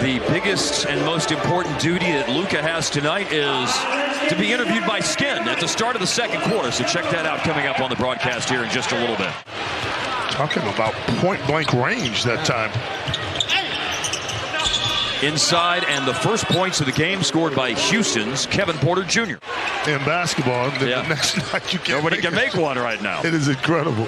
the biggest and most important duty that Luka has tonight is to be interviewed by Skin at the start of the second quarter. So check that out coming up on the broadcast here in just a little bit. Talking about point-blank range that time. Inside, and the first points of the game scored by Houston's Kevin Porter Jr. In basketball, the next night you can't Nobody can make one right now. It is incredible.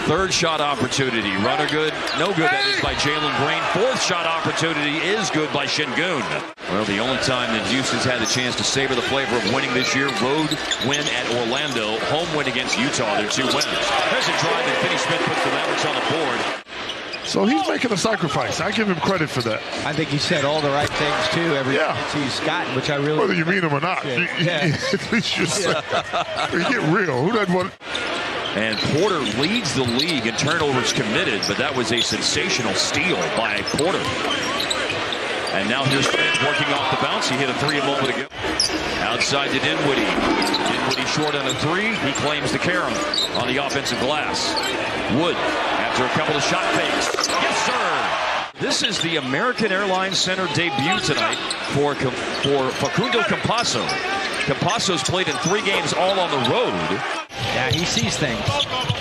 Third shot opportunity. Runner good. No good. That is by Jalen Green. Fourth shot opportunity is good by Şengün. Well, the only time that Houston's had the chance to savor the flavor of winning this year, road win at Orlando, home win against Utah, their 2 wins. There's a drive, and Finney Smith puts the Mavericks on the board. So he's making a sacrifice. I give him credit for that. I think he said all the right things, too, every chance he's gotten, which I really... Whether you mean him or not. At least you say. You get real. Who doesn't want... And Porter leads the league in turnovers committed, but that was a sensational steal by Porter. And now here's Fred working off the bounce. He hit a 3 a moment ago. Outside to Dinwiddie. Dinwiddie short on a 3. He claims the carom on the offensive glass. Wood, after a couple of shot fakes. Yes, sir! This is the American Airlines Center debut tonight for Facundo Campazzo. Campazzo's played in 3 games all on the road. Yeah, he sees things,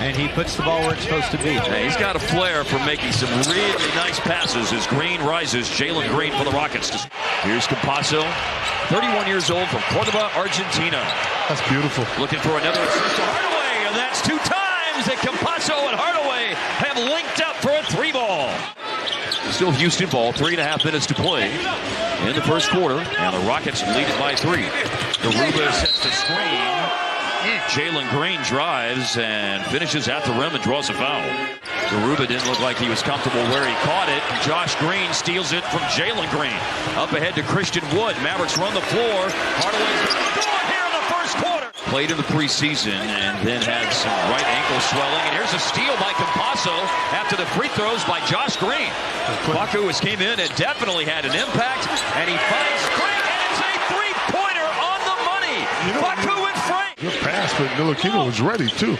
and he puts the ball where it's supposed to be. Yeah, he's got a flair for making some really nice passes as Green rises. Jalen Green for the Rockets. Here's Campazzo, 31 years old, from Cordoba, Argentina. That's beautiful. Looking for another assist to Hardaway, and that's 2 times that Campazzo and Hardaway have linked up for a 3-ball. Still Houston ball, 3.5 minutes to play in the first quarter, and the Rockets lead it by 3. Garuba sets the screen. Jalen Green drives and finishes at the rim and draws a foul. Garuba didn't look like he was comfortable where he caught it. Josh Green steals it from Jalen Green. Up ahead to Christian Wood. Mavericks run the floor. Hardaway's going here in the first quarter. Played in the preseason and then had some right ankle swelling. And here's a steal by Campazzo after the free throws by Josh Green. Facu has came in and definitely had an impact. And he finds Green, and it's a three-pointer on the money. Facu and Frank. Good pass, but Ntilikina was ready, too.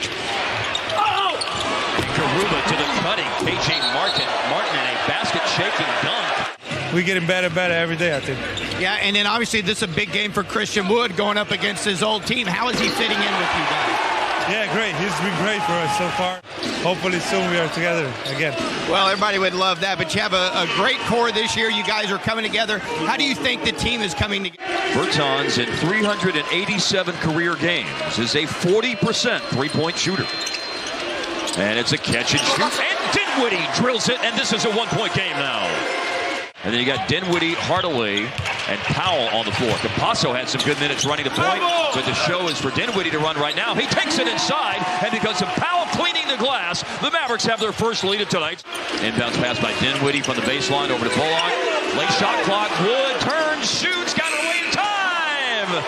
Garuba to the cutting. KJ Martin in a basket-shaking dunk. We're getting better and better every day, I think. Yeah, and then obviously this is a big game for Christian Wood going up against his old team. How is he fitting in with you guys? Yeah, great. He's been great for us so far. Hopefully soon we are together again. Well, everybody would love that, but you have a great core this year. You guys are coming together. How do you think the team is coming together? Bertans, in 387 career games, is a 40% three-point shooter. And it's a catch and shoot. And Dinwiddie drills it, and this is a 1-point game now. And then you got Dinwiddie, Hardaway, and Powell on the floor. Campazzo had some good minutes running the point, but the show is for Dinwiddie to run right now. He takes it inside, and because of Powell cleaning the glass, the Mavericks have their first lead of tonight. Inbounds pass by Dinwiddie from the baseline over to Bullock. Late shot clock. Wood turns, shoots, got it away in time.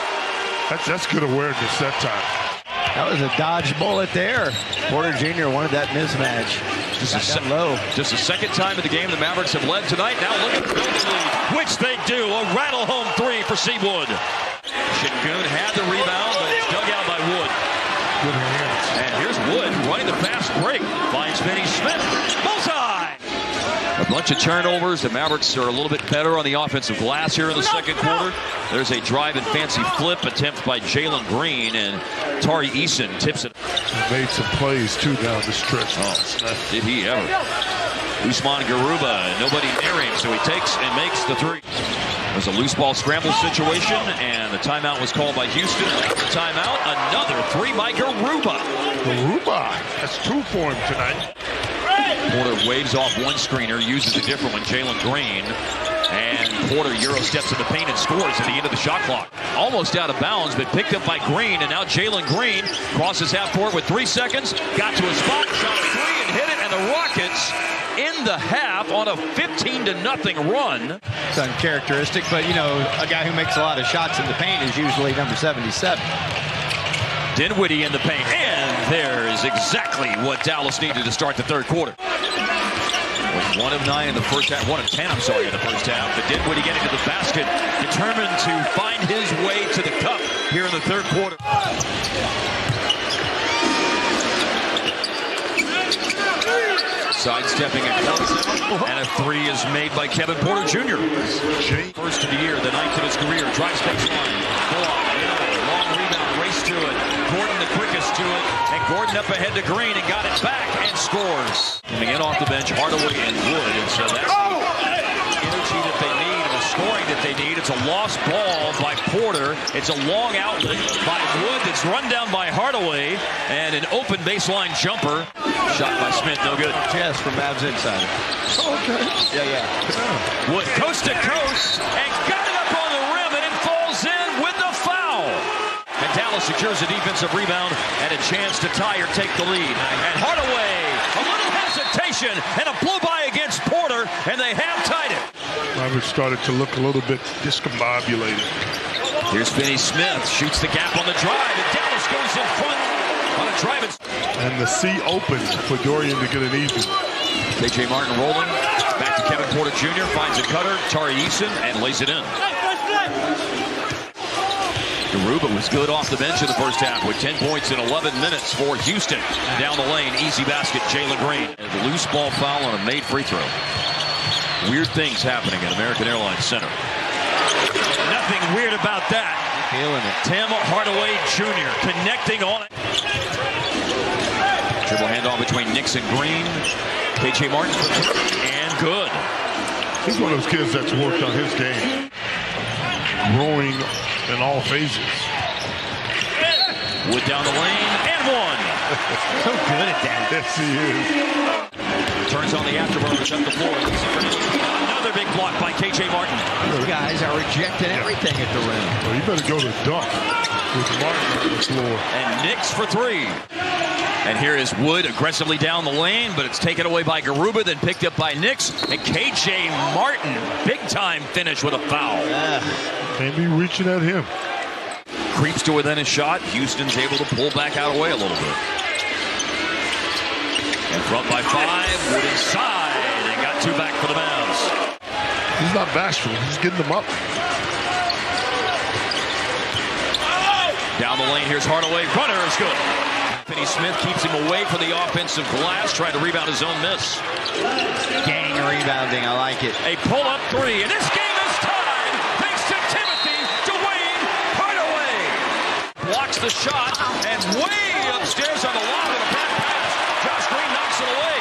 That's good awareness that time. That was a dodge bullet there. Porter Jr. wanted that mismatch. Just the second time in the game the Mavericks have led tonight. Now look at the lead, which they do. A rattle home 3 for Seawood. Şengün had the rebound, but it's dug out by Wood. Good hands. And here's Wood running the fast break. Finds Finney Smith. Bullseye! A bunch of turnovers. The Mavericks are a little bit better on the offensive glass here in the second quarter. There's a drive and fancy flip attempt by Jalen Green, and Tari Eason tips it. He made some plays, too, down the stretch. Oh, did he ever. Usman Garuba, nobody near him, so he takes and makes the 3. There's a loose ball scramble situation, and the timeout was called by Houston. Timeout, another 3 by Garuba. Garuba, that's 2 for him tonight. Porter waves off one screener, uses a different one, Jalen Green. And Porter Euro steps in the paint and scores at the end of the shot clock. Almost out of bounds, but picked up by Green. And now Jalen Green crosses half court with 3 seconds. Got to a spot, shot 3 and hit it. And the Rockets in the half on a 15-0 run. It's uncharacteristic, but, you know, a guy who makes a lot of shots in the paint is usually number 77. Dinwiddie in the paint, and there's exactly what Dallas needed to start the third quarter. Was 1 of 9 in the first half, 1 of 10, I'm sorry, in the first half. But Dinwiddie getting to the basket, determined to find his way to the cup here in the third quarter. Sidestepping a closeout, and a three is made by Kevin Porter Jr. First of the year, the ninth of his career, drives baseline. Long rebound, race to it. Gordon the quickest to it, and Gordon up ahead to Green and got it back and scores. Coming in off the bench, Hardaway and Wood, and so that's the energy that they need and the scoring that they need. It's a lost ball by Porter. It's a long outlet by Wood that's run down by Hardaway, and an open baseline jumper. Shot by Smith, no good. Yes, from Mavs inside. Okay. Yeah. Wood coast to coast and got it up on the rim, and it falls in with the foul. And Dallas secures a defensive rebound and a chance to tie or take the lead. And Hardaway, a little hesitation and a blow-by against Porter, and they have tied it. Mavericks started to look a little bit discombobulated. Here's Finney-Smith, shoots the gap on the drive, and Dallas goes in front on a drive. And the C opens for Dorian to get an easy. K.J. Martin rolling, back to Kevin Porter Jr., finds a cutter, Tari Eason, and lays it in. Garuba was good off the bench in the first half with 10 points in 11 minutes for Houston. Down the lane, easy basket, Jalen Green. And the loose ball foul on a made free throw. Weird things happening at American Airlines Center. Nothing weird about that. Feeling it. Tim Hardaway Jr. connecting on it. Dribble handoff between Nix and Green. K.J. Martin, and good. He's one of those kids that's worked on his game. Growing in all phases. Wood down the lane, and one. So good at that. Yes, he is. Turns on the afterburners up the floor. Another big block by K.J. Martin. Those guys are rejecting everything at the rim. Well, you better go to dunk with Martin on the floor. And Nix for three. And here is Wood aggressively down the lane, but it's taken away by Garuba, then picked up by Nix. And K.J. Martin, big-time finish with a foul. Can't be reaching at him. Creeps to within a shot. Houston's able to pull back out away a little bit. In front by 5. Wood inside. And got two back for the Mavs. He's not bashful. He's getting them up. Down the lane, here's Hardaway. Runner is good. Finney-Smith keeps him away from the offensive glass, trying to rebound his own miss. Gang rebounding, I like it. A pull-up three, and this game is tied thanks to Timothy Dwayne Hardaway. Blocks the shot, and way upstairs on the lob with a back pass. Josh Green knocks it away.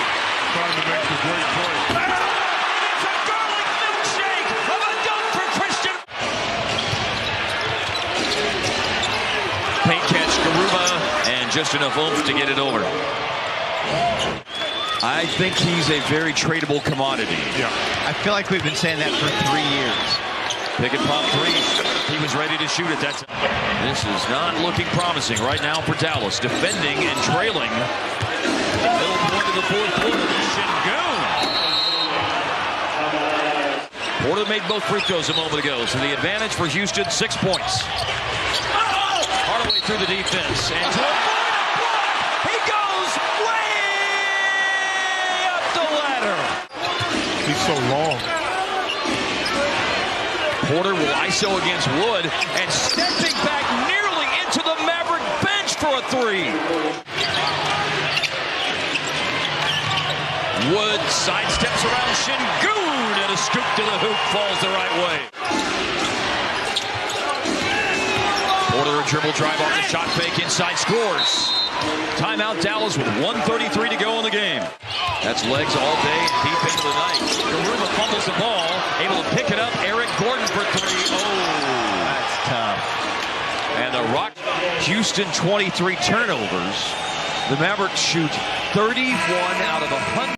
Trying to make the great play. It's a garlic milkshake of a dunk for Christian. Paint catch, Garuba, and just enough oomph to get it over. I think he's a very tradable commodity. Yeah. I feel like we've been saying that for 3 years. Pick and pop three. He was ready to shoot it. This is not looking promising right now for Dallas. Defending and trailing. The middle point of the fourth quarter. Şengün. Porter made both free throws a moment ago, so the advantage for Houston, 6 points. Hardaway through the defense. And to avoid a block, he goes way up the ladder. He's so long. Porter will ISO against Wood, and stepping back nearly into the Maverick bench for a three. Wood sidesteps around Şengün, and a scoop to the hoop falls the right way. Porter a dribble drive off the shot fake inside, scores. Timeout Dallas with 1:33 to go in the game. That's legs all day, deep into the night. Garuba fumbles the ball, able to pick it up. Eric Gordon for three. Oh, That's tough. and the Rock. Houston 23 turnovers. The Mavericks shoot 31 out of 100.